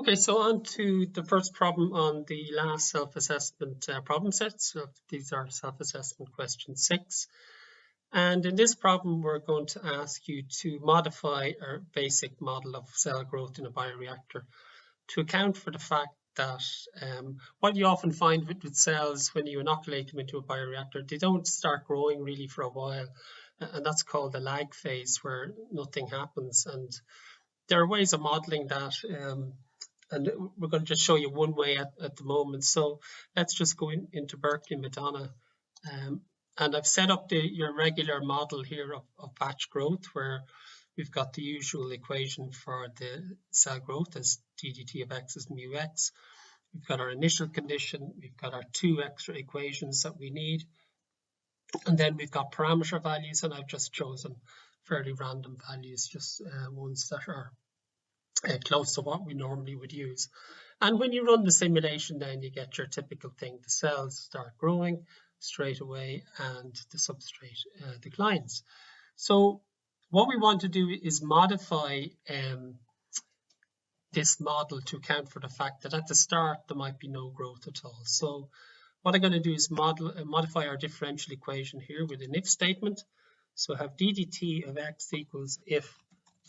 Okay, so on to the first problem on the last self-assessment problem set. So these are self-assessment question 6. And in this problem, we're going to ask you to modify our basic model of cell growth in a bioreactor to account for the fact that what you often find with cells when you inoculate them into a bioreactor, they don't start growing really for a while. And that's called the lag phase, where nothing happens. And there are ways of modeling that. And we're going to just show you one way at the moment. So let's just go into Berkeley Madonna. And I've set up your regular model here of batch growth, where we've got the usual equation for the cell growth as ddt of x is mu x. We've got our initial condition. We've got our 2 extra equations that we need. And then we've got parameter values, and I've just chosen fairly random values, just ones that are close to what we normally would use. And when you run the simulation, then you get your typical thing. The cells start growing straight away and the substrate declines. So what we want to do is modify this model to account for the fact that at the start there might be no growth at all. So what I'm going to do is modify our differential equation here with an if statement. So have ddt of x equals if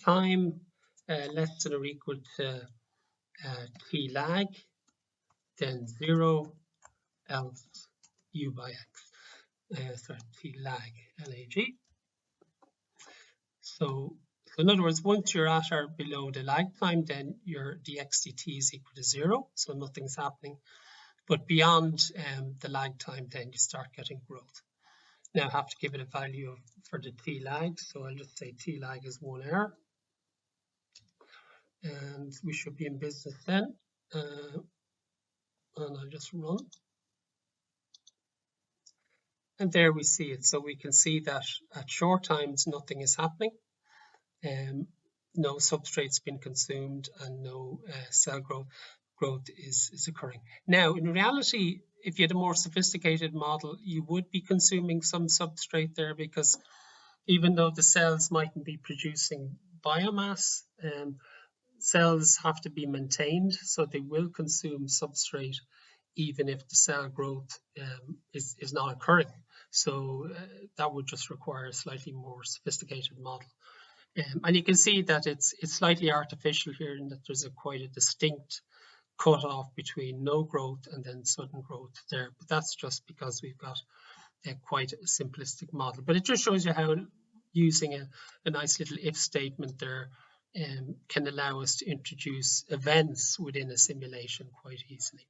time less than or equal to t lag, then 0, else u by x. Sorry, t lag, lag. So in other words, once you're at or below the lag time, then your dx dt is equal to 0, so nothing's happening. But beyond the lag time, then you start getting growth. Now I have to give it a value for the t lag, so I'll just say t lag is 1 hour. And we should be in business then. And I'll just run. And there we see it. So we can see that at short times, nothing is happening. No substrate's been consumed and no cell growth is occurring. Now, in reality, if you had a more sophisticated model, you would be consuming some substrate there, because even though the cells mightn't be producing biomass, cells have to be maintained, so they will consume substrate even if the cell growth is not occurring. So that would just require a slightly more sophisticated model. And you can see that it's slightly artificial here, in that there's quite a distinct cutoff between no growth and then sudden growth there. But that's just because we've got quite a simplistic model. But it just shows you how using a nice little if statement there can allow us to introduce events within a simulation quite easily.